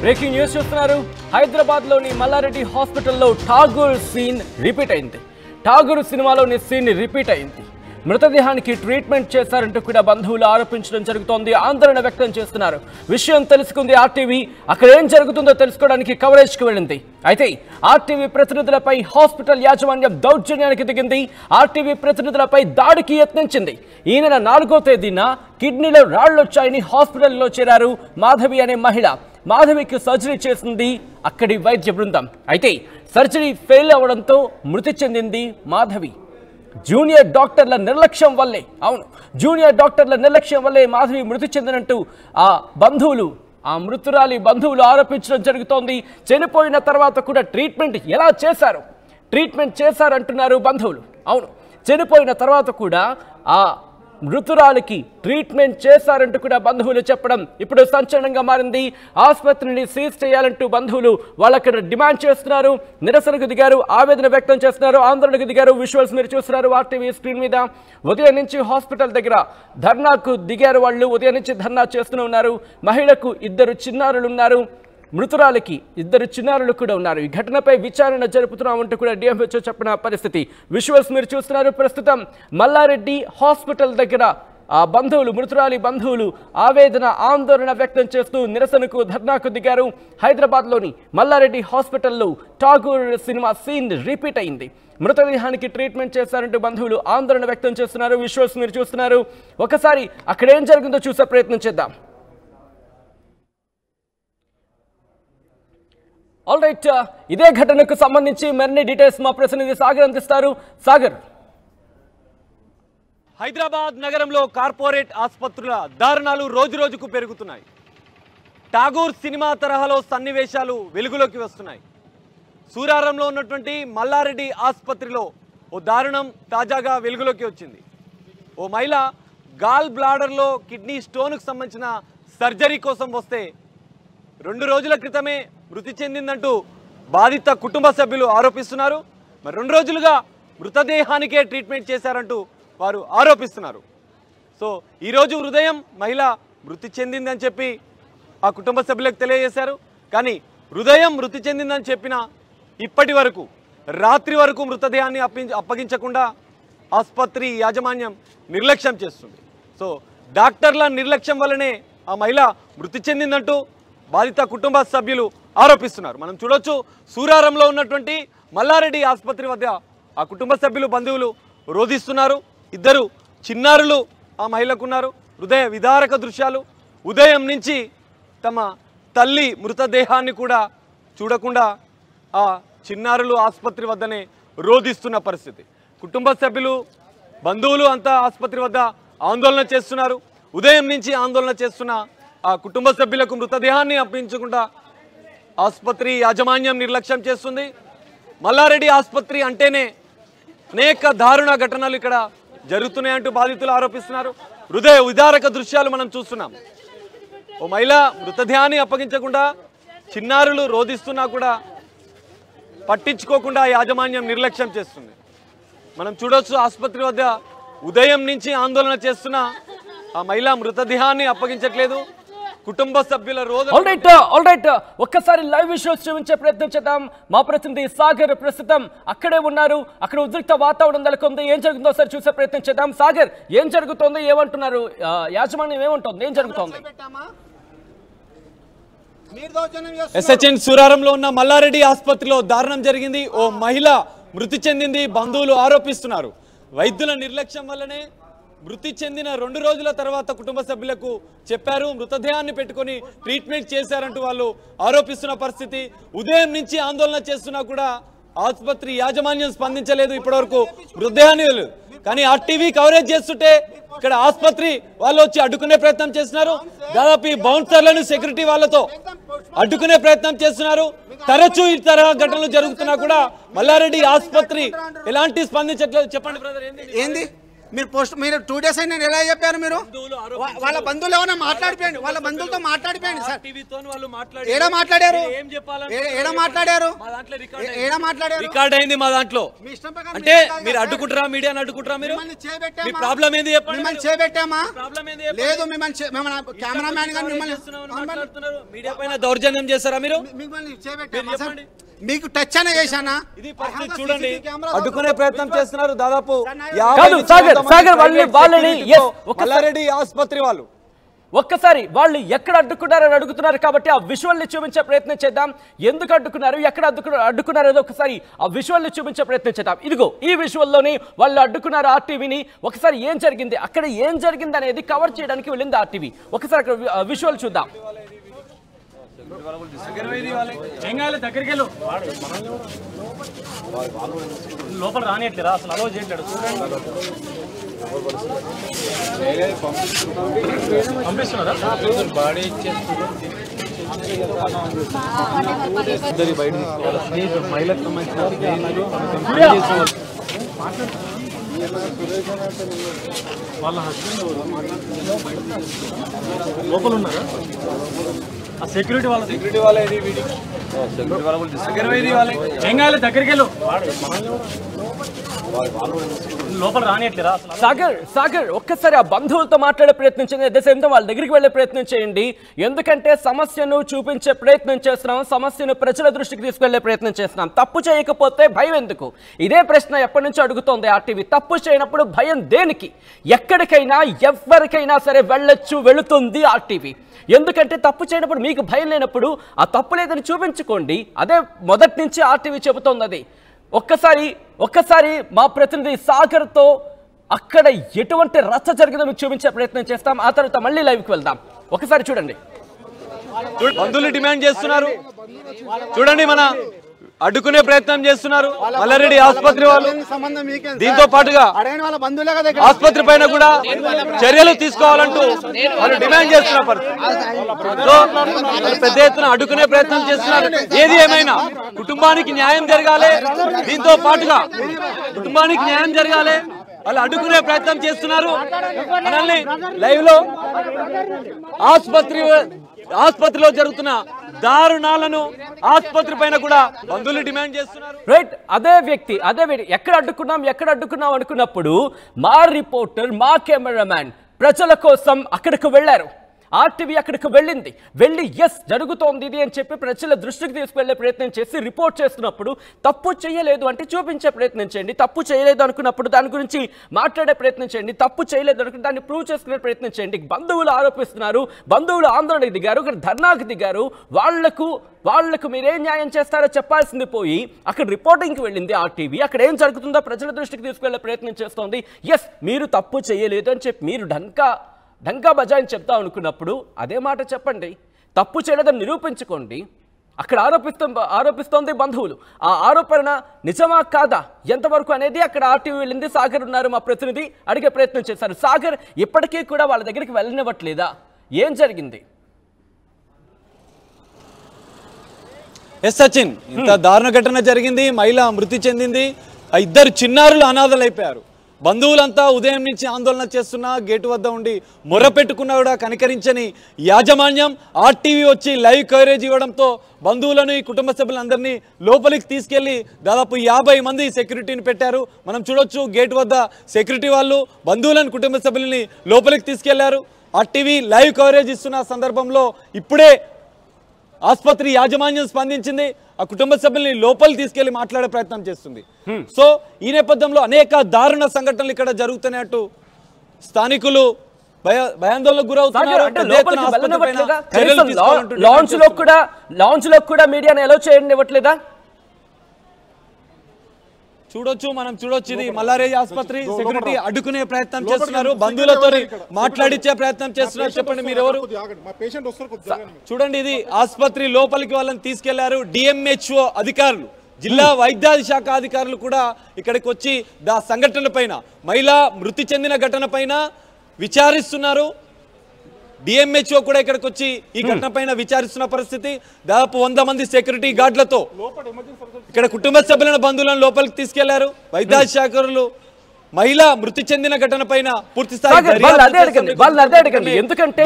Breaking news చూస్తున్నారు. హైదరాబాద్ లోని మల్లారెడ్డి హాస్పిటల్లో ఠాగూర్ సీన్ రిపీట్ అయింది. ఠాగూర్ సినిమాలోని సీన్ రిపీట్ అయింది. మృతదేహానికి ట్రీట్మెంట్ చేశారంటూ కూడా బంధువులు ఆరోపించడం జరుగుతోంది. ఆందోళన వ్యక్తం చేస్తున్నారు. విషయం తెలుసుకుంది ఆర్టీవీ. అక్కడ ఏం జరుగుతుందో తెలుసుకోవడానికి కవరేజ్కి వెళ్ళింది. అయితే ఆర్టీవీ ప్రతినిధులపై హాస్పిటల్ యాజమాన్యం దౌర్జన్యానికి దిగింది. ఆర్టీవీ ప్రతినిధులపై దాడికి యత్నించింది. ఈ నెల 4వ తేదీన కిడ్నీలో రాళ్లొచ్చాయని హాస్పిటల్లో చేరారు మాధవి అనే మహిళ. మాధవికి సర్జరీ చేసింది అక్కడి వైద్య బృందం. అయితే సర్జరీ ఫెయిల్ అవడంతో మృతి చెందింది మాధవి. జూనియర్ డాక్టర్ల నిర్లక్ష్యం వల్లే జూనియర్ డాక్టర్ల నిర్లక్ష్యం వల్లే మాధవి మృతి చెందినట్టు ఆ మృతురాలి బంధువులు ఆరోపించడం జరుగుతోంది. చనిపోయిన తర్వాత కూడా ట్రీట్మెంట్ చేశారంటున్నారు బంధువులు. చనిపోయిన తర్వాత కూడా ఆ మృతురాలికి ట్రీట్మెంట్ చేశారంటూ కూడా బంధువులు చెప్పడం ఇప్పుడు సంచలనంగా మారింది. ఆసుపత్రిని సీజ్ చేయాలంటూ బంధువులు వాళ్ళక్కడ డిమాండ్ చేస్తున్నారు. నిరసనకు దిగారు, ఆవేదన వ్యక్తం చేస్తున్నారు, ఆందోళనకు దిగారు. విజువల్స్ మీరు చూస్తున్నారు ఆర్టీవీ స్క్రీన్ మీద. ఉదయం నుంచి హాస్పిటల్ దగ్గర ధర్నాకు దిగారు వాళ్ళు. ఉదయం నుంచి ధర్నా చేస్తూనే ఉన్నారు. మహిళకు 2 చిన్నారులు ఉన్నారు. మృతురాలికి 2 చిన్నారులు కూడా ఉన్నారు. ఈ ఘటనపై విచారణ జరుపుతున్నామంటూ కూడా డిఎంహెచ్ఓ చెప్పిన పరిస్థితి. విజువల్స్ మీరు చూస్తున్నారు. ప్రస్తుతం మల్లారెడ్డి హాస్పిటల్ దగ్గర మృతురాలి బంధువులు ఆందోళన వ్యక్తం చేస్తూ నిరసనకు ధర్నాకు దిగారు. హైదరాబాద్లోని మల్లారెడ్డి హాస్పిటల్లో ఠాగూర్ సినిమా సీన్ రిపీట్ అయింది. మృతదేహానికి ట్రీట్మెంట్ చేశారంటూ బంధువులు ఆందోళన వ్యక్తం చేస్తున్నారు. విజువల్స్ మీరు చూస్తున్నారు. ఒకసారి అక్కడ ఏం జరిగిందో చూసే ప్రయత్నం చేద్దాం. ఆల్ రైట్, ఇదే ఘటనకు సంబంధించి మరిన్ని డీటెయిల్స్ మా ప్రతినిధి సాగర్ అందిస్తారు. సాగర్, హైదరాబాద్ నగరంలో కార్పొరేట్ ఆసుపత్రుల దారుణాలు రోజురోజుకు పెరుగుతున్నాయి. ఠాగూర్ సినిమా తరహాలో సన్నివేశాలు వెలుగులోకి వస్తున్నాయి. సూరారంలో ఉన్నటువంటి మల్లారెడ్డి ఆసుపత్రిలో ఓ దారుణం తాజాగా వెలుగులోకి వచ్చింది. ఓ మహిళ గాల్ బ్లాడర్లో కిడ్నీ స్టోన్కు సంబంధించిన సర్జరీ కోసం వస్తే 2 రోజుల క్రితమే మృతి చెందిందంటూ బాధిత కుటుంబ సభ్యులు ఆరోపిస్తున్నారు. మరి 2 రోజులుగా మృతదేహానికే ట్రీట్మెంట్ చేశారంటూ వారు ఆరోపిస్తున్నారు. సో ఈరోజు ఉదయం మహిళ మృతి చెందిందని చెప్పి ఆ కుటుంబ సభ్యులకు తెలియజేశారు. కానీ మృతి చెందిందని చెప్పిన ఇప్పటి వరకు రాత్రి వరకు మృతదేహాన్ని అప్పగించకుండా ఆసుపత్రి యాజమాన్యం నిర్లక్ష్యం చేస్తుంది. సో డాక్టర్ల నిర్లక్ష్యం వల్లనే ఆ మహిళ మృతి చెందిందంటూ బాధిత కుటుంబ సభ్యులు ఆరోపిస్తున్నారు. మనం చూడొచ్చు, సూరారంలో ఉన్నటువంటి మల్లారెడ్డి ఆసుపత్రి వద్ద ఆ కుటుంబ సభ్యులు బంధువులు రోధిస్తున్నారు. 2 చిన్నారులు ఆ మహిళకున్నారు. హృదయ విదారక దృశ్యాలు. ఉదయం నుంచి తమ తల్లి మృతదేహాన్ని కూడా చూడకుండా ఆ చిన్నారులు ఆసుపత్రి వద్దనే రోధిస్తున్న పరిస్థితి. కుటుంబ సభ్యులు బంధువులు అంతా ఆసుపత్రి వద్ద ఆందోళన చేస్తున్నారు. ఉదయం నుంచి ఆందోళన చేస్తున్న ఆ కుటుంబ సభ్యులకు మృతదేహాన్ని అప్పగించకుండా ఆసుపత్రి యాజమాన్యం నిర్లక్ష్యం చేస్తుంది. మల్లారెడ్డి ఆసుపత్రి అంటేనే అనేక దారుణ ఘటనలు ఇక్కడ జరుగుతున్నాయంటూ బాధితులు ఆరోపిస్తున్నారు. హృదయ విదారక దృశ్యాలు మనం చూస్తున్నాం. ఓ మహిళ మృతదేహాన్ని అప్పగించకుండా చిన్నారులు రోధిస్తున్నా కూడా పట్టించుకోకుండా యాజమాన్యం నిర్లక్ష్యం చేస్తుంది. మనం చూడొచ్చు, ఆసుపత్రి వద్ద ఉదయం నుంచి ఆందోళన చేస్తున్న ఆ మహిళ మృతదేహాన్ని అప్పగించట్లేదు. కుటుంబ సభ్యుల ఒక్కసారి లైవ్ విజువల్స్ చూపించే ప్రయత్నం చేద్దాం. మా ప్రతినిధి సాగర్ ప్రస్తుతం అక్కడే ఉన్నారు. అక్కడ ఉద్రిక్త వాతావరణం నెలకొంది. ఏం జరుగుతుందో సార్ చూసే ప్రయత్నం చేద్దాం. సాగర్, ఏం జరుగుతోంది, ఏమంటున్నారు యాజమాన్యం, ఏమంటుంది, ఏం జరుగుతోంది? ఎస్హెచ్ఎన్ సూరారంలో ఉన్న మల్లారెడ్డి ఆసుపత్రిలో దారుణం జరిగింది. ఓ మహిళ మృతి చెందింది. బంధువులు ఆరోపిస్తున్నారు వైద్యుల నిర్లక్ష్యం వల్లనే మృతి చెందిన 2 రోజుల తర్వాత కుటుంబ సభ్యులకు చెప్పారు. మృతదేహాన్ని పెట్టుకొని ట్రీట్మెంట్ చేశారంటూ వాళ్ళు ఆరోపిస్తున్న పరిస్థితి. ఉదయం నుంచి ఆందోళన చేస్తున్నా కూడా ఆసుపత్రి యాజమాన్యం స్పందించలేదు. ఇప్పటివరకు మృతదేహాన్ని కానీ ఆర్టీవీ కవరేజ్ చేస్తుంటే ఇక్కడ ఆసుపత్రి వాళ్ళు వచ్చి అడ్డుకునే ప్రయత్నం చేస్తున్నారు. దాదాపు బౌన్సర్లను సెక్యూరిటీ వాళ్ళతో అడ్డుకునే ప్రయత్నం చేస్తున్నారు. తరచూ ఈ తరహా ఘటనలు జరుగుతున్నా కూడా మల్లారెడ్డి ఆసుపత్రి ఎలాంటి స్పందించట్లేదు. చెప్పండి బ్రదర్, ఏంది మీరు 2 days అయినా ఎలా చెప్పారు మీరు? వాళ్ళ బంధువులు ఏమైనా మాట్లాడిపోయండి, వాళ్ళ బంధువులతో మాట్లాడిపోయండి సార్. ఏడా మాట్లాడారు? ఏడా మాట్లాడారు? ఏడా మాట్లాడారు? రికార్డ్ అయింది మా దాంట్లో. అంటే మీరు అడ్డుకుంటారా? మీడియాని అడ్డుకుంటారా? మీరు మీ ప్రాబ్లం ఏంది చెప్పండి. మిమ్మల్ని చేపెట్టామా? లేదు, మిమ్మల్ని కెమెరామ్యాన్ గారు మిమ్మల్ని మీడియా పైన దౌర్జన్యం చేస్తారా మీరు? మిమ్మల్ని చేపెట్టామా సార్? మీకు టచ్ అనే చేశానా? ఇది పరిస్థితి చూడండి, అడ్డుకునే ప్రయత్నం చేస్తున్నారు. దాదాపు మల్లారెడ్డి ఆసుపత్రి వాళ్ళు ఒక్కసారి వాళ్ళు ఎక్కడ అడ్డుకున్నారని అడుగుతున్నారు కాబట్టి ఆ విజువల్ని చూపించే ప్రయత్నం చేద్దాం. ఎందుకు అడ్డుకున్నారు, ఎక్కడ అడ్డుకున్నారు ఏదో ఒకసారి ఆ విజువల్ని చూపించే ప్రయత్నం చేద్దాం. ఇదిగో ఈ విజువల్లోని వాళ్ళు అడ్డుకున్నారు ఆర్టీవీని. ఒకసారి ఏం జరిగింది, అక్కడ ఏం జరిగింది అనేది కవర్ చేయడానికి వెళ్ళింది ఆర్టీవీ. ఒకసారి అక్కడ విజువల్ చూద్దాం. లోపల రానియట్లేదా అసలు? అలో చేయట్లేడు. పంపిస్తున్నారా? బాడీ బయట మహిళకు వాళ్ళ హస్బెండ్ లోపల ఉన్నారా? ఆ సెక్యూరిటీ వాళ్ళ ఏం కావాలి, దగ్గరికి వెళ్ళు. లోపల రానియట్లేదా అసలు? సాగర్ ఒక్కసారి ఆ బంధువులతో మాట్లాడే ప్రయత్నం చేయండి. అదే సమయంలో వాళ్ళ దగ్గరికి వెళ్ళే ప్రయత్నం చేయండి. ఎందుకంటే సమస్యను చూపించే ప్రయత్నం చేస్తున్నాం, సమస్యను ప్రజల దృష్టికి తీసుకెళ్లే ప్రయత్నం చేస్తున్నాం. తప్పు చేయకపోతే భయం ఎందుకు? ఇదే ప్రశ్న ఎప్పటి నుంచో అడుగుతోంది ఆర్టీవీ. తప్పు చేయనప్పుడు భయం దేనికి? ఎక్కడికైనా ఎవరికైనా సరే వెళుతుంది ఆర్టీవీ. ఎందుకంటే తప్పు చేయనప్పుడు మీకు భయం లేనప్పుడు ఆ తప్పు లేదని చూపించుకోండి. అదే మొదటి నుంచి ఆర్టీవీ చెబుతోంది. అది ఒక్కసారి మా ప్రతినిధి సాగర్తో అక్కడ ఎటువంటి రచ్చ జరిగిందో మీకు చూపించే ప్రయత్నం చేస్తాం. ఆ తర్వాత మళ్ళీ లైవ్కి వెళ్దాం. ఒకసారి చూడండి. బంధువులు డిమాండ్ చేస్తున్నారు. చూడండి, మన అడ్డుకునే ప్రయత్నం చేస్తున్నారు మల్లారెడ్డి ఆసుపత్రి వాళ్ళు. దీంతో పాటుగా ఆసుపత్రి పైన కూడా చర్యలు తీసుకోవాలంటూ వాళ్ళు డిమాండ్ చేస్తున్న పరిస్థితి. పెద్ద ఎత్తున అడ్డుకునే ప్రయత్నం చేస్తున్నారు. ఏది ఏమైనా కుటుంబానికి న్యాయం జరగాలి, దీంతో పాటుగా కుటుంబానికి న్యాయం జరగాలి. వాళ్ళు అడ్డుకునే ప్రయత్నం చేస్తున్నారు. మనల్ని లైవ్ లో ఆసుపత్రిలో జరుగుతున్న దారుణాలను, ఆసుపత్రి పైన కూడా బంధువులు డిమాండ్ చేస్తున్నారు. రైట్, అదే వ్యక్తి ఎక్కడ అడ్డుకున్నాం అనుకున్నప్పుడు మా రిపోర్టర్, మా కెమెరామ్యాన్ ప్రజల కోసం అక్కడికి వెళ్ళారు. ఆర్టీవీ అక్కడికి వెళ్ళి ఎస్ జరుగుతోంది ఇది అని చెప్పి ప్రజల దృష్టికి తీసుకువెళ్లే ప్రయత్నం చేసి రిపోర్ట్ చేస్తున్నప్పుడు తప్పు చేయలేదు అంటే చూపించే ప్రయత్నం చేయండి. తప్పు చేయలేదు అనుకున్నప్పుడు దాని గురించి మాట్లాడే ప్రయత్నం చేయండి. తప్పు చేయలేదు అనుకుంటే దాన్ని ప్రూవ్ చేసుకునే ప్రయత్నం చేయండి. బంధువులు ఆరోపిస్తున్నారు, బంధువులు ఆందోళనకు దిగారు, ధర్నాకు దిగారు. వాళ్లకు మీరేం న్యాయం చేస్తారో చెప్పాల్సింది పోయి అక్కడ రిపోర్టింగ్కి వెళ్ళింది ఆర్టీవీ. అక్కడ ఏం జరుగుతుందో ప్రజల దృష్టికి తీసుకువెళ్లే ప్రయత్నం చేస్తోంది. ఎస్ మీరు తప్పు చేయలేదు అని చెప్పి మీరు ఢంకా బజాయిని చెప్తా అనుకున్నప్పుడు అదే మాట చెప్పండి. తప్పు చేయలేదని నిరూపించుకోండి. అక్కడ ఆరోపిస్తోంది బంధువులు. ఆ ఆరోపణ నిజమా కాదా ఎంతవరకు అనేది అక్కడ ఆర్టీవీ వెళ్ళింది. సాగర్ ఉన్నారు, మా ప్రతినిధి, అడిగే ప్రయత్నం చేశారు. సాగర్, ఇప్పటికీ కూడా వాళ్ళ దగ్గరికి వెళ్ళనివ్వట్లేదా? ఏం జరిగింది? ఎస్ సచిన్, ఇంత దారుణ ఘటన జరిగింది. మహిళ మృతి చెందింది. ఇద్దరు చిన్నారులు అనాథలైపోయారు. బంధువులంతా ఉదయం నుంచి ఆందోళన చేస్తున్నా, గేటు వద్ద ఉండి మొర్ర పెట్టుకున్నా కూడా కనికరించని యాజమాన్యం ఆర్టీవీ వచ్చి లైవ్ కవరేజ్ ఇవ్వడంతో బంధువులను, ఈ కుటుంబ సభ్యులందరినీ లోపలికి తీసుకెళ్లి దాదాపు 50 మంది సెక్యూరిటీని పెట్టారు. మనం చూడొచ్చు, గేటు వద్ద సెక్యూరిటీ వాళ్ళు బంధువులను, కుటుంబ సభ్యులని లోపలికి తీసుకెళ్లారు. ఆర్టీవీ లైవ్ కవరేజ్ ఇస్తున్న సందర్భంలో ఇప్పుడే ఆసుపత్రి యాజమాన్యం స్పందించింది. ఆ కుటుంబ సభ్యుల్ని లోపలికి తీసుకెళ్లి మాట్లాడే ప్రయత్నం చేస్తుంది. సో ఈ నేపథ్యంలో అనేక దారుణ సంఘటనలు ఇక్కడ జరుగుతున్నట్టు స్థానికులు భయాందోళనకు గురవుతున్నారు. లాంచ్ లో కూడా మీడియాను ఎలా చేయనివ్వట్లేదా? మనం చూడొచ్చు, ఇది మల్లారెడ్డి ఆసుపత్రి. సెక్యూరిటీ అడ్డుకునే ప్రయత్నం చేస్తున్నారు, బంధువులతో మాట్లాడించే ప్రయత్నం చేస్తున్నారు. చెప్పండి మీరు ఎవరు? చూడండి, ఇది ఆసుపత్రి లోపలికి వాళ్ళని తీసుకెళ్లారు. డిఎంహెచ్ఓ అధికారులు, జిల్లా వైద్యాధి శాఖ అధికారులు కూడా ఇక్కడికి వచ్చి దా సంఘటన పైన, మహిళ మృతి చెందిన ఘటన పైన విచారిస్తున్నారు. డిఎంహెచ్ఓ కూడా ఇక్కడికి వచ్చి ఈ ఘటన పైన విచారిస్తున్న పరిస్థితి. దాదాపు 100 మంది సెక్యూరిటీ గార్డులతో ఇక్కడ కుటుంబ సభ్యులను, బంధువులను లోపలికి తీసుకెళ్లారు. వైద్యాధికారులు మహిళ మృతి చెందిన ఘటన పైన పూర్తి అడగండి ఎందుకంటే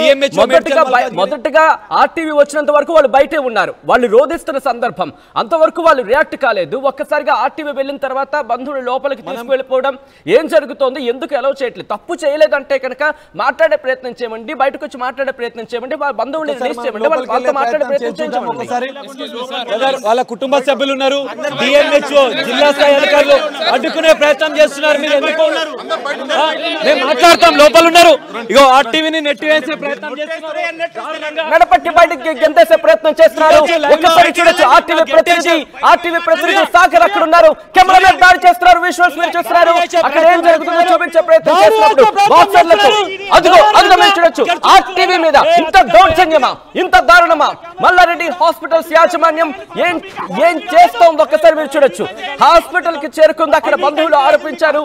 మొదటగా ఆర్టీవీ వచ్చినంత వరకు వాళ్ళు బయటే ఉన్నారు, వాళ్ళు రోధిస్తున్న సందర్భం, అంతవరకు వాళ్ళు రియాక్ట్ కాలేదు. ఒక్కసారిగా ఆర్టీవీ వెళ్ళిన తర్వాత బంధువులు లోపలికి తీసుకువెళ్ళిపోవడం, ఏం జరుగుతోంది, ఎందుకు అలౌ చేయట్లేదు, తప్పు చేయలేదంటే కనుక మాట్లాడే ప్రయత్నం చేయమండి, బయటకు వచ్చి మాట్లాడే ప్రయత్నం చేయమండి, వాళ్ళ బంధువులు రిలీజ్ చేయమండి, వాళ్ళతో మాట్లాడే ప్రయత్నం చేయమండి. వాళ్ళ కుటుంబ సభ్యులు ఉన్నారు, డిఎంహెచ్ఓ జిల్లా స్థాయి అధికారులు అడ్డుకునే ప్రయత్నం చేస్తున్నారు. మీరు ఎందుకు ఉన్నారు? మేము మాట్లాడతాం, లోపల ఉన్నారు. ఇగో ఆర్టీవీని నెట్టివేసే ప్రయత్నం చేస్తున్నారు, మెడపట్టి బయటికి గెంతేసే ప్రయత్నం చేస్తున్నారు. ఒక్కసారి చూడొచ్చు, ఆర్టీవీ ప్రతినిధి సాగర్ అక్కడ ఉన్నారు, కెమెరా మీద దాడి చేస్తున్నారు, విజువల్స్ మీరు చూస్తున్నారు. అక్కడ ఏం జరుగుతుందో చూపించే ప్రయత్నం చేస్తున్నప్పుడు బాక్సర్లకు అదిగో మీరు చూడొచ్చు, ఆర్టీవీ మీద ఇంత దౌర్జన్యమా, ఇంత దారుణమా? మల్లారెడ్డి హాస్పిటల్స్ యాజమాన్యం ఏం చేస్తోంది ఒక్కసారి మీరు చూడొచ్చు. హాస్పిటల్ కి చేరుకుంది, అక్కడ బంధువులు ఆరోపించారు.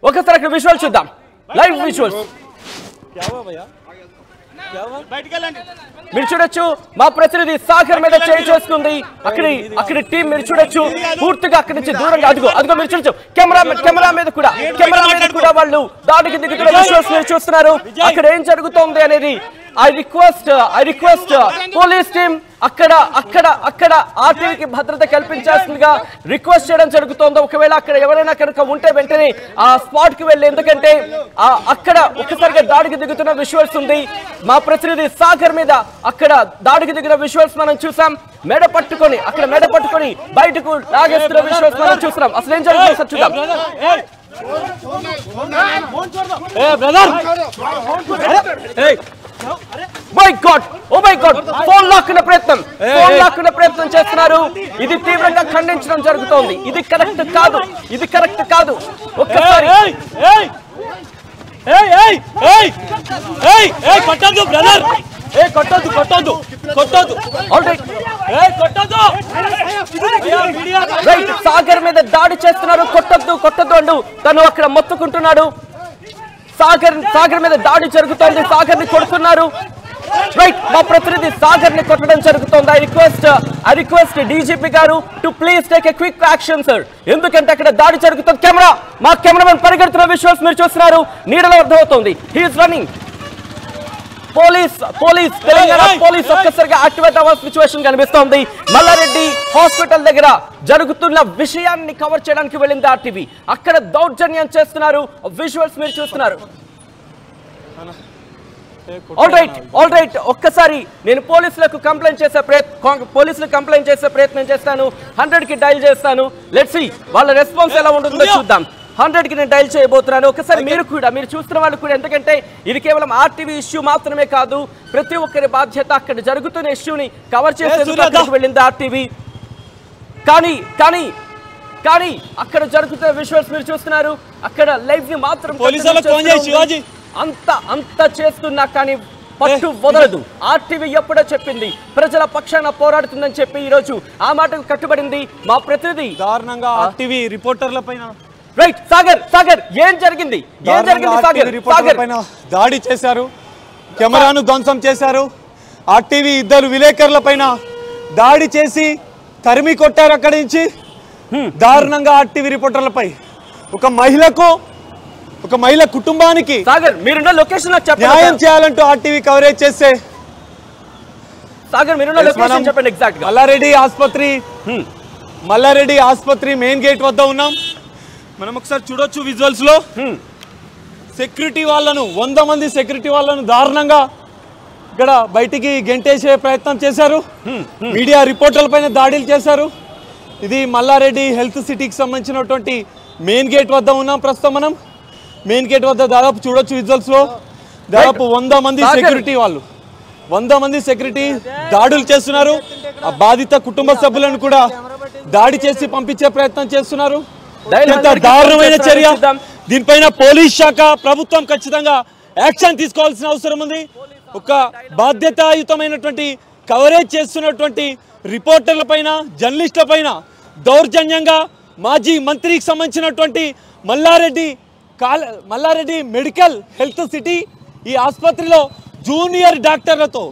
ఒకసారి అక్కడ విజువల్ చూద్దాం, లైవ్ విజువల్స్ మీరు చూడొచ్చు. మా ప్రతినిధి సాగర్ మీద చేయి చేసుకుంది అక్కడి టీం మీరు చూడొచ్చు, పూర్తిగా అక్కడి నుంచి దూరంగా అదిగో మీరు చూడొచ్చు. కెమెరా మీద కూడా వాళ్ళు దాడికి దిగుతున్న విజువల్స్ మీరు చూస్తున్నారు. అక్కడ ఏం జరుగుతోంది అనేది ఐ రిక్వెస్ట్ పోలీస్ టీమ్ అక్కడ ఆర్టీవీకి భద్రత కల్పించాల్సిందిగా రిక్వెస్ట్ చేయడం జరుగుతోంది. ఒకవేళ అక్కడ ఎవరైనా కనుక ఉంటే వెంటనే ఆ స్పాట్ కి వెళ్ళి, ఎందుకంటే అక్కడ ఒక్కసారిగా దాడికి దిగుతున్న విజువల్స్ ఉంది. మా ప్రతినిధి సాగర్ మీద అక్కడ దాడికి దిగిన విజువల్స్ మనం చూసాం. మెడ పట్టుకొని బయటకు లాగేస్తున్న విజువల్స్ మనం చూస్తున్నాం. అసలు ఏం జరుగుతుందో చూద్దాం. ఫోన్ లాక్కునే ప్రయత్నం చేస్తున్నారు. ఇది తీవ్రంగా ఖండించడం జరుగుతోంది. ఇది కరెక్ట్ కాదు. ఒక్కసారి సాగర్ మీద దాడి చేస్తున్నారు. కొట్టద్దు అంటూ తను అక్కడ మొత్తుకుంటున్నాడు. సాగర్ మీద దాడి జరుగుతోంది, సాగర్ ని కొడుతున్నారు. మా ప్రతినిధి సాగర్ ని కొట్టడం జరుగుతోంది. ఐ రిక్వెస్ట్ డీజీపీ గారు to please take a quick action sir. ఎందుకంటే అక్కడ దాడి జరుగుతుంది. మా కెమెరామెన్ పరిగెడుతున్న విజువల్స్ మీరు చూస్తున్నారు. నీడలో అర్థమవుతోంది. He is running. Telangana police ఒక్కసారిగా యాక్టివేట్ అవ్వాల్సిన సిచ్యువేషన్ కనిపిస్తోంది. మల్లారెడ్డి హాస్పిటల్ దగ్గర జరుగుతున్న విషయాన్ని కవర్ చేయడానికి వెళ్ళింది ఆర్టీవీ. అక్కడ దౌర్జన్యం చేస్తున్నారు. విజువల్స్ మీరు చూస్తున్నారు. ఆల్ రైట్ ఒక్కసారి నేను పోలీసులకు కంప్లైంట్ చేసే ప్రయత్నం చేస్తాను. 100కి డైల్ చేస్తాను. లెట్స్ సీ వాళ్ళ రెస్పాన్స్ ఎలా ఉంటుందో చూద్దాం. 100కి నేను డైల్ చేయబోతున్నాను. ఒకసారి మీరు చూస్తున్న వాళ్ళు కూడా, ఎందుకంటే ఇది కేవలం ఆర్టీవీ ఇష్యూ మాత్రమే కాదు, ప్రతి ఒక్కరి బాధ్యత. అక్కడ జరుగుతున్న ఇష్యూని కవర్ చేసేందుకు వెళ్ళింది ఆర్టీవీ. కానీ అక్కడ జరుగుతున్న విజువల్స్ మీరు చూస్తున్నారు. అక్కడ లైవ్ ని మాత్రం అంత చేస్తున్నా కానీ పట్టు వదలదు. ఆర్టీవీ ఎప్పుడో చెప్పింది ప్రజల పక్షాన పోరాడుతుందని చెప్పి ఈ రోజు ఆ మాటకు కట్టుబడింది. మా ప్రతినిధి దారుణంగా ఆర్టీవీ రిపోర్టర్ల పైన సాగర్ ఏం జరిగింది సాగర్ పైన దాడి చేశారు, కెమెరాను ధ్వంసం చేశారు. ఆర్టీవీ ఇద్దరు విలేకరుల పైన దాడి చేసి తరిమి కొట్టారు. అక్కడి నుంచి దారుణంగా ఆర్టీవీ రిపోర్టర్లపై ఒక మహిళ కుటుంబానికి న్యాయం చేయాలంటూ ఆర్టీవీ కవరేజ్ చేస్తే మల్లారెడ్డి ఆసుపత్రి మెయిన్ గేట్ వద్ద ఉన్నాం. మనం ఒకసారి చూడొచ్చు విజువల్స్ లో. సెక్యూరిటీ వాళ్ళను 100 మంది సెక్యూరిటీ వాళ్ళను దారుణంగా ఇక్కడ బయటికి గెంటేసే ప్రయత్నం చేశారు. మీడియా రిపోర్టర్ల పైన దాడులు చేశారు. ఇది మల్లారెడ్డి హెల్త్ సిటీకి సంబంధించినటువంటి మెయిన్ గేట్ వద్ద ఉన్నాం ప్రస్తుతం. మనం మెయిన్ గేట్ వద్ద దాదాపు చూడొచ్చు విజువల్స్ లో దాదాపు 100 మంది సెక్యూరిటీ దాడులు చేస్తున్నారు. ఆ బాధిత కుటుంబ సభ్యులను కూడా దాడి చేసి పంపించే ప్రయత్నం చేస్తున్నారు. దారుణమైన చర్య. దీనిపైన పోలీస్ శాఖ ప్రభుత్వం ఖచ్చితంగా యాక్షన్ తీసుకోవాల్సిన అవసరం ఉంది. ఒక బాధ్యతాయుతమైనటువంటి కవరేజ్ చేస్తున్నటువంటి రిపోర్టర్ల పైన, జర్నలిస్టుల పైన దౌర్జన్యంగా మాజీ మంత్రికి సంబంధించినటువంటి మల్లారెడ్డి మెడికల్ హెల్త్ సిటీ ఈ ఆసుపత్రిలో జూనియర్ డాక్టర్లతో,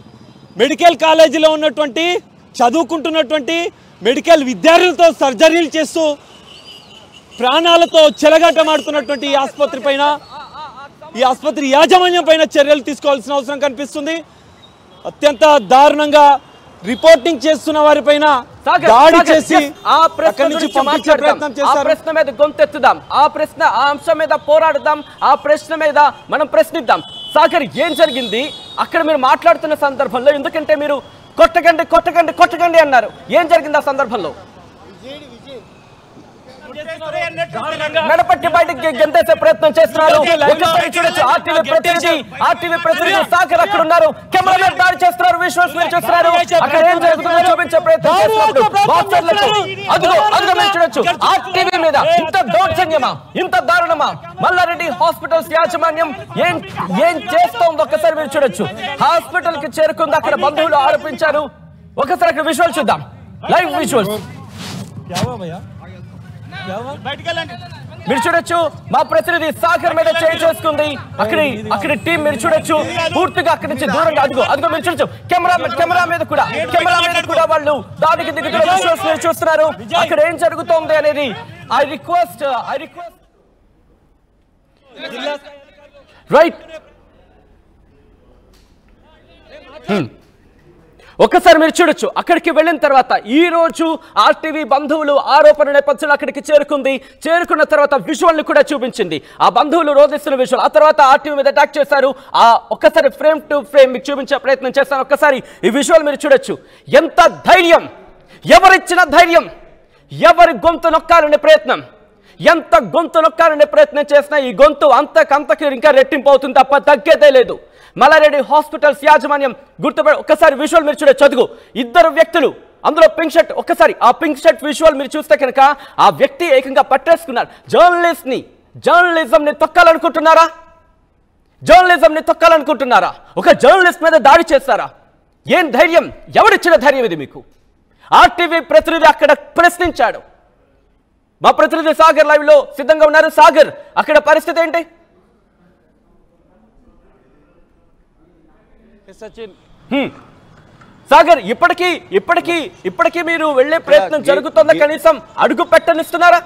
మెడికల్ కాలేజీలో ఉన్నటువంటి చదువుకుంటున్నటువంటి మెడికల్ విద్యార్థులతో సర్జరీలు చేస్తూ ప్రాణాలతో చెలగాటమాడుతున్నటువంటి ఈ ఆసుపత్రి పైన, ఈ ఆసుపత్రి యాజమాన్యం పైన చర్యలు తీసుకోవాల్సిన అవసరం కనిపిస్తుంది. అత్యంత దారుణంగా రిపోర్టింగ్ చేస్తున్న వారిపైన దాడి చేసి అక్కడి నుంచి పంపించే ప్రయత్నం చేశారు. ప్రశ్న మీద గొంతెత్తుదాం, ఆ అంశం మీద పోరాడుదాం, ఆ ప్రశ్న మీద మనం ప్రశ్నిద్దాం. సాగర్, ఏం జరిగింది అక్కడ మీరు మాట్లాడుతున్న సందర్భంలో? ఎందుకంటే మీరు కొట్టకండి కొట్టకండి కొట్టకండి అన్నారు. ఏం జరిగింది ఆ సందర్భంలో? మెడపట్టి బయటికి గెంతేసే ప్రయత్నం చేస్తున్నారు. ఆర్టీవీ ప్రతినిధి సాగర్ అక్కడ ఉన్నారు. కెమెరామెన్ దాడి చేస్తున్నారు. విజువల్స్ మీరు చూస్తున్నారు. అక్కడ ఏం జరుగుతుందో చూపించే ప్రయత్నం చూడొచ్చు. ఆర్టీవీ మీద ఇంత దౌర్జన్యమా, ఇంత దారుణమా? మల్లారెడ్డి హాస్పిటల్స్ యాజమాన్యం ఏం చేస్తోంది ఒక్కసారి మీరు చూడొచ్చు. హాస్పిటల్ కి చేరుకుంది, అక్కడ బంధువులు ఆరోపించారు. ఒకసారి అక్కడ విజువల్స్ చూద్దాం, లైవ్ విజువల్స్ మీరు చూడొచ్చు. మా ప్రతినిధి సాగర్ మీద చేయి చేసుకుంది అక్కడి టీం మీరు చూడొచ్చు. పూర్తిగా అక్కడి నుంచి దూరంగా అదిగో మీరు చూడొచ్చు. కెమెరా మీద కూడా వాళ్ళు దాడికి దిగుతున్న విజువల్స్ మీరు చూస్తున్నారు. అక్కడ ఏం జరుగుతోంది అనేది ఐ రిక్వెస్ట్ రైట్. ఒక్కసారి మీరు చూడొచ్చు. అక్కడికి వెళ్ళిన తర్వాత ఈ రోజు ఆర్టీవీ బంధువులు ఆరోపణ నేపథ్యంలో అక్కడికి చేరుకున్న తర్వాత విజువల్ ని కూడా చూపించింది. ఆ బంధువులు రోధిస్తున్న విజువల్. ఆ తర్వాత ఆర్టీవీ మీద అటాక్ చేశారు. ఒక్కసారి ఫ్రేమ్ టు ఫ్రేమ్ మీకు చూపించే ప్రయత్నం చేస్తాను. ఒక్కసారి ఈ విజువల్ మీరు చూడొచ్చు. ఎంత ధైర్యం, ఎవరిచ్చిన ధైర్యం, ఎవరి గొంతు నొక్కాలనే ప్రయత్నం, ఎంత గొంతు నొక్కాలనే ప్రయత్నం చేసినా ఈ గొంతు అంతకు ఇంకా రెట్టింపు అవుతుంది తప్ప తగ్గేదే లేదు. మల్లారెడ్డి హాస్పిటల్స్ యాజమాన్యం ఒక్కసారి విజువల్ మీరు చూడొచ్చు. చదువు ఇద్దరు వ్యక్తులు, అందులో పింక్ షర్ట్. ఒక్కసారి ఆ పింక్ షర్ట్ విజువల్ మీరు చూస్తే కనుక ఆ వ్యక్తి ఏకంగా పట్టేసుకున్నారు. జర్నలిజం ని తొక్కాలనుకుంటున్నారా? ఒక జర్నలిస్ట్ మీద దాడి చేస్తారా? ఏం ధైర్యం, ఎవరిచ్చిన ధైర్యం ఇది మీకు? ఆర్టీవీ ప్రతినిధి అక్కడ ప్రశ్నించాడు. మా ప్రతినిధి సాగర్ లైవ్ లో సిద్ధంగా ఉన్నారు. సాగర్, అక్కడ పరిస్థితి ఏంటి? సాగర్, ఇప్పటికీ మీరు వెళ్లే ప్రయత్నం జరుగుతుందా? కనీసం అడుగు పెట్టనిస్తున్నారా?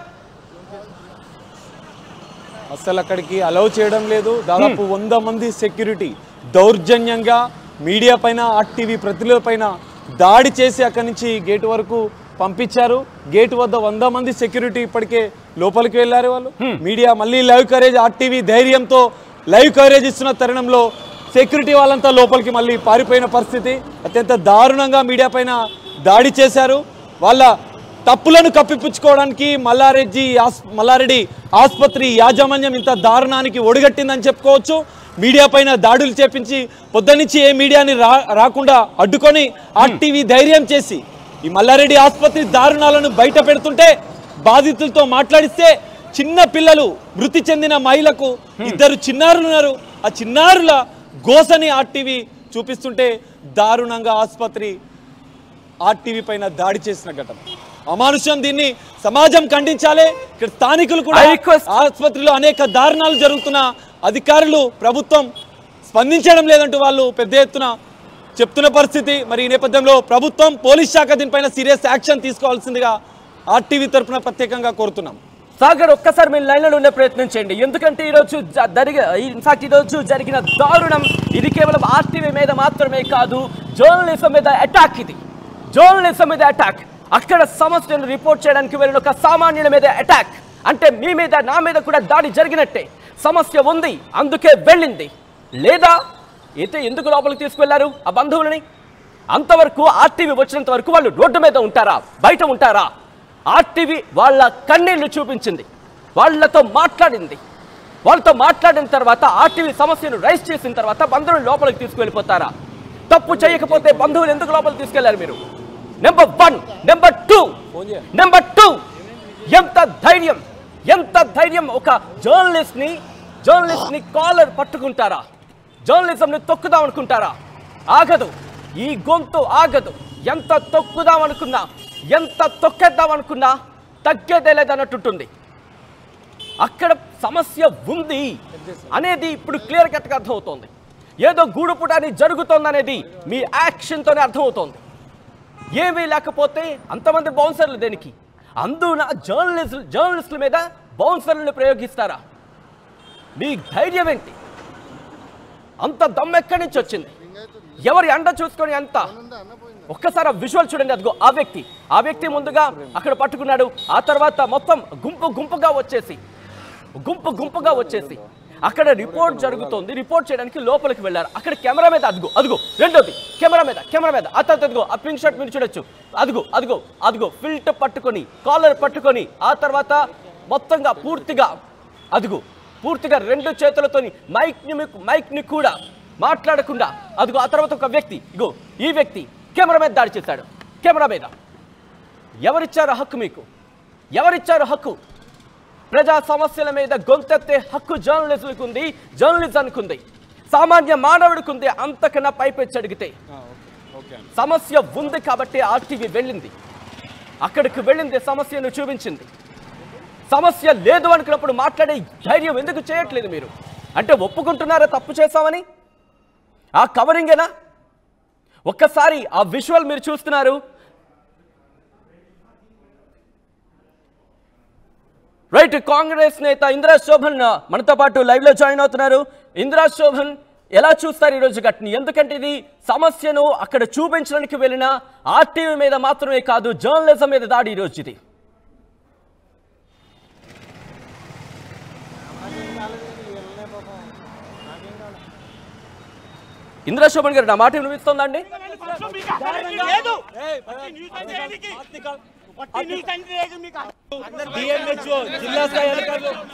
అసలు అక్కడికి అలౌ చేయడం లేదు. దాదాపు 100 మంది సెక్యూరిటీ దౌర్జన్యంగా మీడియా పైన, ఆర్టీవీ ప్రతినిధుల పైన దాడి చేసి అక్కడి నుంచి గేటు వరకు పంపించారు. గేటు వద్ద 100 మంది సెక్యూరిటీ ఇప్పటికే లోపలికి వెళ్ళారు. వాళ్ళు మీడియా మళ్ళీ లైవ్ కవరేజ్, ఆర్టీవీ ధైర్యంతో లైవ్ కవరేజ్ ఇస్తున్న తరుణంలో సెక్యూరిటీ వాళ్ళంతా లోపలికి మళ్ళీ పారిపోయిన పరిస్థితి. అత్యంత దారుణంగా మీడియా పైన దాడి చేశారు. వాళ్ళ తప్పులను కప్పిపుచ్చుకోవడానికి మల్లారెడ్డి ఆసుపత్రి యాజమాన్యం ఇంత దారుణానికి ఒడిగట్టిందని చెప్పుకోవచ్చు. మీడియా పైన దాడులు చేపించి పొద్దున్నుంచి ఏ మీడియాని రాకుండా అడ్డుకొని ఆర్టీవీ ధైర్యం చేసి ఈ మల్లారెడ్డి ఆసుపత్రి దారుణాలను బయట పెడుతుంటే, బాధితులతో మాట్లాడిస్తే చిన్న పిల్లలు, మృతి చెందిన మహిళకు 2 చిన్నారులు ఉన్నారు. ఆ చిన్నారుల గోసని ఆర్టీవీ చూపిస్తుంటే దారుణంగా ఆర్టీవీ పైన దాడి చేసిన ఘటన అమానుషం. దీన్ని సమాజం ఖండించాలి. ఇక్కడ స్థానికులు కూడా ఆసుపత్రిలో అనేక దారుణాలు జరుగుతున్న అధికారులు, ప్రభుత్వం స్పందించడం లేదంటూ వాళ్ళు పెద్ద ఎత్తున చెప్తున్న పరిస్థితి. మరి ఈ నేపథ్యంలో ప్రభుత్వం, పోలీస్ శాఖ దీనిపైన సీరియస్ యాక్షన్ తీసుకోవాల్సిందిగా ఆర్టీవీ తరఫున ప్రత్యేకంగా కోరుతున్నాం. సాగర్, ఒక్కసారి మీరు లైన్లో ఉండే ప్రయత్నం చేయండి. ఎందుకంటే ఈరోజు జరిగిన దారుణం ఇది కేవలం ఆర్టీవీ మీద మాత్రమే కాదు, జర్నలిజం మీద అటాక్. ఇది జర్నలిజం మీద అటాక్. అక్కడ సమస్యను రిపోర్ట్ చేయడానికి వెళ్ళిన ఒక సామాన్యుల మీద అటాక్. అంటే మీ మీద, నా మీద కూడా దాడి జరిగినట్టే. సమస్య ఉంది, అందుకే వెళ్ళింది. లేదా అయితే ఎందుకు లోపలికి తీసుకువెళ్లారు ఆ బంధువులని? అంతవరకు ఆర్టీవీ వచ్చినంత వరకు వాళ్ళు రోడ్డు మీద ఉంటారా, బయట ఉంటారా? ఆర్టీవీ వాళ్ళ కన్నీళ్లు చూపించింది, వాళ్ళతో మాట్లాడింది. వాళ్ళతో మాట్లాడిన తర్వాత ఆర్టీవీ సమస్యను రైజ్ చేసిన తర్వాత బంధువులు లోపలికి తీసుకువెళ్ళిపోతారా? తప్పు చేయకపోతే బంధువులు ఎందుకు లోపలికి తీసుకెళ్లారు మీరు? నెంబర్ 1. నెంబర్ 2 ఎంత ధైర్యం ఒక జర్నలిస్ట్ ని కాలర్ పట్టుకుంటారా? జర్నలిజం ని తొక్కుదాం అనుకుంటారా? ఆగదు, ఈ గొంతు ఆగదు. ఎంత తొక్కుదాం అనుకున్నా, ఎంత తొక్కేద్దాం అనుకున్నా తగ్గేదే లేదన్నట్టుంటుంది. అక్కడ సమస్య ఉంది అనేది ఇప్పుడు క్లియర్ కట్గా అర్థమవుతోంది. ఏదో గూడుపుటాని జరుగుతోందనేది మీ యాక్షన్తోనే అర్థమవుతోంది. ఏమీ లేకపోతే అంతమంది బౌన్సర్లు దేనికి? అందున జర్నలిస్టుల మీద బౌన్సర్లను ప్రయోగిస్తారా? మీ ధైర్యం ఏంటి? అంత దమ్మెక్కడి నుంచి వచ్చింది? ఎవరి అండ చూసుకొని అంత? ఒక్కసారి ఆ విజువల్ చూడండి. అదిగో ఆ వ్యక్తి ముందుగా అక్కడ పట్టుకున్నాడు. ఆ తర్వాత మొత్తం గుంపుగా వచ్చేసి అక్కడ రిపోర్ట్ జరుగుతోంది. రిపోర్ట్ చేయడానికి లోపలికి వెళ్ళారు. అక్కడ కెమెరా మీద అదిగో రెండోది కెమెరా మీద ఆ తర్వాత అదిగో ఆ పింక్ షర్ట్ మీరు చూడొచ్చు. అదిగో ఫిల్టర్ పట్టుకొని, కాలర్ పట్టుకొని, ఆ తర్వాత మొత్తంగా పూర్తిగా రెండు చేతులతోని మైక్ ని కూడా మాట్లాడకుండా అదిగో ఆ తర్వాత ఒక వ్యక్తి ఈ వ్యక్తి కెమెరా మీద దాడి చేశాడు. కెమెరా మీద ఎవరిచ్చారు హక్కు? మీకు ఎవరిచ్చారు హక్కు? ప్రజా సమస్యల మీద గొంతెత్తే హక్కు జర్నలిస్టులకు ఉంది, జర్నలిజానికి ఉంది, సామాన్య మానవుడికి ఉంది. అంతకన్నా పైపెచ్చి అడిగితే సమస్య ఉంది కాబట్టి ఆర్టీవీ వెళ్ళింది, అక్కడికి వెళ్ళింది, సమస్యను చూపించింది. సమస్య లేదు అనుకున్నప్పుడు మాట్లాడే ధైర్యం ఎందుకు చేయట్లేదు మీరు? అంటే ఒప్పుకుంటున్నారా తప్పు చేశామని? ఆ కవరింగేనా? ఒక్కసారి ఆ విజువల్ మీరు చూస్తున్నారు. రైట్, కాంగ్రెస్ నేత ఇందిరా శోభన్ మనతో పాటు లైవ్ లో జాయిన్ అవుతున్నారు. ఇందిరా శోభన్, ఎలా చూస్తారు ఈరోజు ఘటన? ఎందుకంటే ఇది సమస్యను అక్కడ చూపించడానికి వెళ్ళిన ఆర్టీవీ మీద మాత్రమే కాదు, జర్నలిజం మీద దాడి ఈరోజు ఇది. ఇందిరా శోభన్ గారు, నా మాట వినిపిస్తోందండి?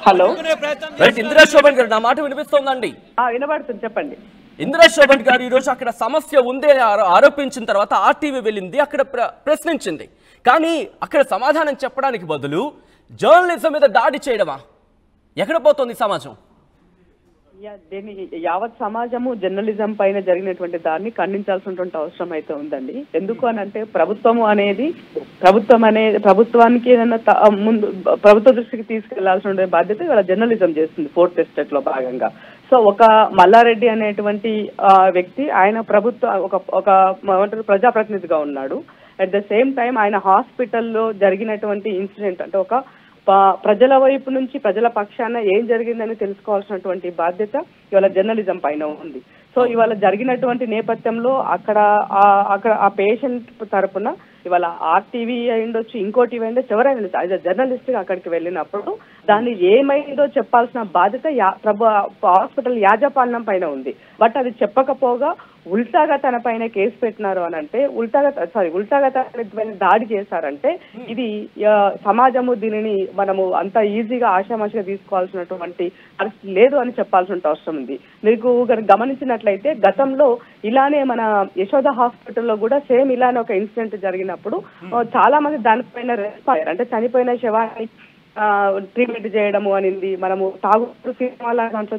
హలో, ఇందిరా శోభన్ గారు, నా మాట వినిపిస్తోందండి? వినబడుతుంది, చెప్పండి. ఇందిరా శోభన్ గారు, ఈరోజు అక్కడ సమస్య ఉంది అని ఆరోపించిన తర్వాత ఆర్టీవీ వెళ్ళింది, అక్కడ ప్రశ్నించింది. కానీ అక్కడ సమాధానం చెప్పడానికి బదులు జర్నలిజం మీద దాడి చేయడమా? ఎక్కడ పోతుంది సమాజం? యావత్ సమాజము జర్నలిజం పైన జరిగినటువంటి దాన్ని ఖండించాల్సినటువంటి అవసరం అయితే ఉందండి. ఎందుకు అని అంటే ప్రభుత్వానికి ఏదైనా ముందు ప్రభుత్వ దృష్టికి తీసుకెళ్లాల్సిన బాధ్యత ఇవాళ జర్నలిజం చేస్తుంది 4th ఎస్టేట్ లో భాగంగా. సో ఒక మల్లారెడ్డి అనేటువంటి వ్యక్తి, ఆయన ఒక ప్రజాప్రతినిధిగా ఉన్నాడు. అట్ ద సేమ్ టైం ఆయన హాస్పిటల్లో జరిగినటువంటి ఇన్సిడెంట్ అంటే ఒక ప్రజల వైపు నుంచి ప్రజల పక్షాన ఏం జరిగిందని తెలుసుకోవాల్సినటువంటి బాధ్యత ఇవాళ జర్నలిజం పైన ఉంది. సో ఇవాళ జరిగినటువంటి నేపథ్యంలో అక్కడ ఆ పేషెంట్ తరపున ఇవాళ ఆర్టీవీ అయిండొచ్చు, ఇంకో టీవీ అయిండొచ్చు, ఎవరైనా యాజ్ అ జర్నలిస్ట్ గా అక్కడికి వెళ్ళినప్పుడు దాన్ని ఏమైందో చెప్పాల్సిన బాధ్యత హాస్పిటల్ యాజమాన్యం పైన ఉంది. బట్ అది చెప్పకపోగా ఉల్టాగా తన పైన కేసు పెట్టినారు అని అంటే, ఉల్టాగా తన దాడి చేశారంటే ఇది సమాజము దీనిని మనము అంత ఈజీగా ఆషామాషిగా తీసుకోవాల్సినటువంటి పరిస్థితి లేదు అని చెప్పాల్సిన అవసరం ఉంది. మీకు గమనించినట్లయితే గతంలో ఇలానే మన యశోద హాస్పిటల్లో కూడా సేమ్ ఇలానే ఒక ఇన్సిడెంట్ జరిగినప్పుడు చాలా మంది దానిపైన రెస్పాండ్ అంటే చనిపోయిన శవాన్ని ట్రీట్మెంట్ చేయడము అనింది. మనము ఠాగూర్ సినిమాల దాంట్లో